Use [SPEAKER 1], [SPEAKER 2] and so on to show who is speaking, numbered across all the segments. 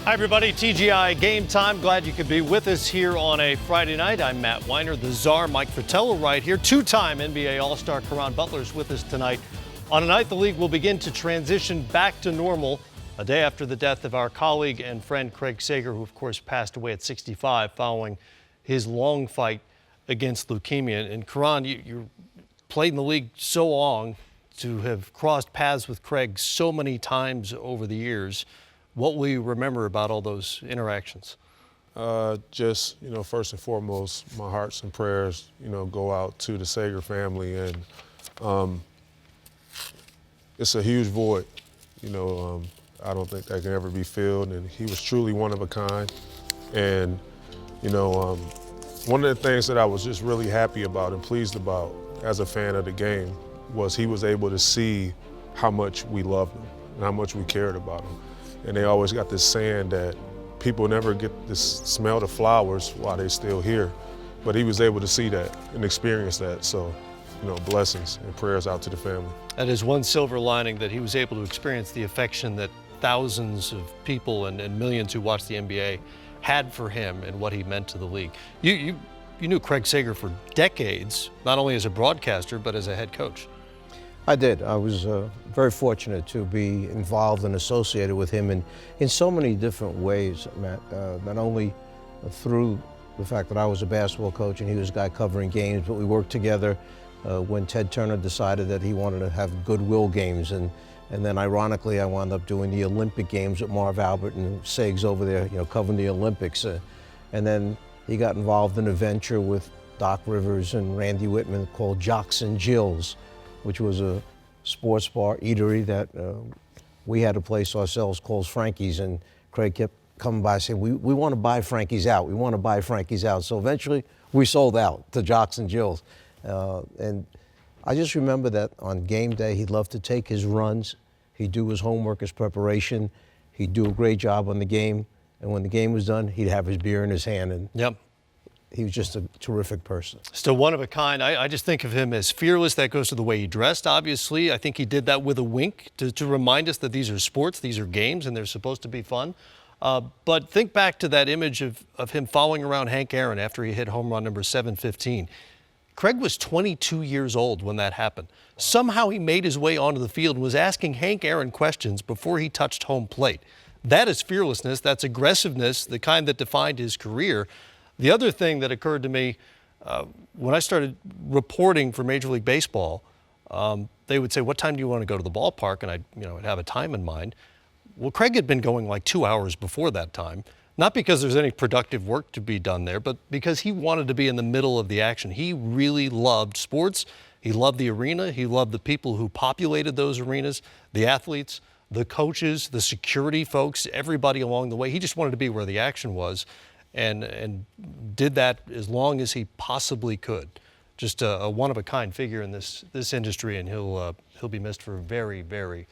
[SPEAKER 1] Hi, everybody. TGI Game Time. Glad you could be with us here on a Friday night. I'm Matt Weiner, the czar, Mike Fratello right here. Two-time NBA All-Star Caron Butler is with us tonight. On a night the league will begin to transition back to normal a day after the death of our colleague and friend Craig Sager, who, of course, passed away at 65 following his long fight against leukemia. And Caron, you played in the league so long, to have crossed paths with Craig so many times over the years. What will you remember about all those interactions?
[SPEAKER 2] Just, first and foremost, my hearts and prayers, go out to the Sager family. And it's a huge void. I don't think that can ever be filled. And he was truly one of a kind. And, one of the things that I was just really happy about and pleased about as a fan of the game was he was able to see how much we loved him and how much we cared about him. And they always got this saying that people never get to smell the flowers while they're still here. But he was able to see that and experience that. So, blessings and prayers out to the family.
[SPEAKER 1] That is one silver lining, that he was able to experience the affection that thousands of people and millions who watch the NBA had for him and what he meant to the league. You knew Craig Sager for decades, not only as a broadcaster, but as a head coach.
[SPEAKER 3] I did. I was very fortunate to be involved and associated with him in so many different ways, Matt. Not only through the fact that I was a basketball coach and he was a guy covering games, but we worked together when Ted Turner decided that he wanted to have goodwill games. And then ironically, I wound up doing the Olympic Games with Marv Albert and Segs over there, covering the Olympics. And then he got involved in a venture with Doc Rivers and Randy Whitman called Jocks and Jills, which was a sports bar eatery that we had a place ourselves called Frankie's, and Craig kept coming by saying, we want to buy Frankie's out. We want to buy Frankie's out. So eventually we sold out to Jocks and Jills. And I just remember that on game day, he loved to take his runs. He'd do his homework, his preparation. He'd do a great job on the game. And when the game was done, he'd have his beer in his hand. And
[SPEAKER 1] yep.
[SPEAKER 3] He was just a terrific person.
[SPEAKER 1] Still one of a kind. I just think of him as fearless. That goes to the way he dressed, obviously. I think he did that with a wink to remind us that these are sports, these are games, and they're supposed to be fun. But think back to that image of him following around Hank Aaron after he hit home run number 715. Craig was 22 years old when that happened. Somehow he made his way onto the field and was asking Hank Aaron questions before he touched home plate. That is fearlessness. That's aggressiveness, the kind that defined his career. The other thing that occurred to me when I started reporting for Major League Baseball, they would say, "What time do you want to go to the ballpark?" And I'd have a time in mind. Well, Craig had been going like 2 hours before that time, not because there's any productive work to be done there, but because he wanted to be in the middle of the action. He really loved sports. He loved the arena. He loved the people who populated those arenas, the athletes, the coaches, the security folks, everybody along the way. He just wanted to be where the action was. And did that as long as he possibly could. Just a one-of-a-kind figure in this industry, and he'll be missed for a very, very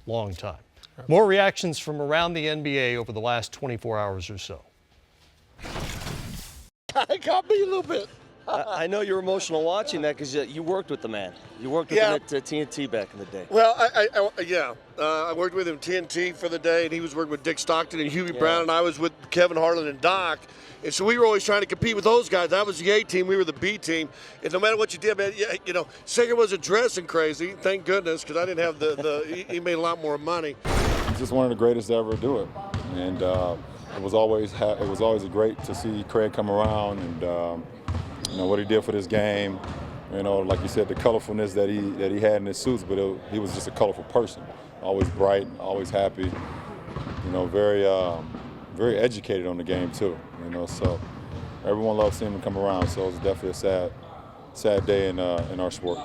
[SPEAKER 1] long time. More reactions from around the NBA over the last 24 hours or so.
[SPEAKER 4] It got me a little bit.
[SPEAKER 5] I know you're emotional watching that because you worked with the man. You worked with him at TNT back in the day.
[SPEAKER 4] Well, I worked with him at TNT for the day, and he was working with Dick Stockton and Hubie Brown, and I was with Kevin Harlan and Doc. And so we were always trying to compete with those guys. I was the A team, we were the B team. And no matter what you did, man, Sager wasn't dressing crazy, thank goodness, because I didn't have he made a lot more money.
[SPEAKER 6] He's just one of the greatest to ever do it. And it was always great to see Craig come around and what he did for this game. Like you said, the colorfulness that he had in his suits, but he was just a colorful person. Always bright, always happy. Very educated on the game too. So everyone loves seeing him come around. So it was definitely a sad day in our sport.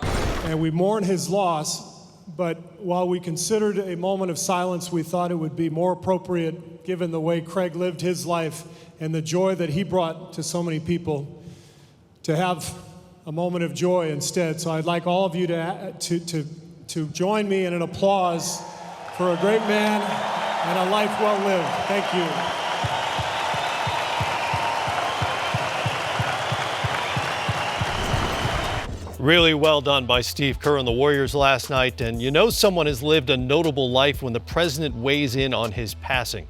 [SPEAKER 7] And we mourn his loss, but while we considered a moment of silence, we thought it would be more appropriate, given the way Craig lived his life and the joy that he brought to so many people, to have a moment of joy instead. So I'd like all of you to join me in an applause for a great man and a life well lived. Thank you.
[SPEAKER 1] Really well done by Steve Kerr and the Warriors last night. And you know someone has lived a notable life when the president weighs in on his passing.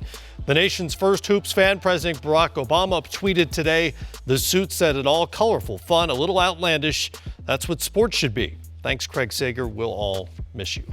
[SPEAKER 1] The nation's first hoops fan, President Barak Obama, tweeted today, "The suit said it all, colorful, fun, a little outlandish. That's what sports should be. Thanks, Craig Sager. We'll all miss you."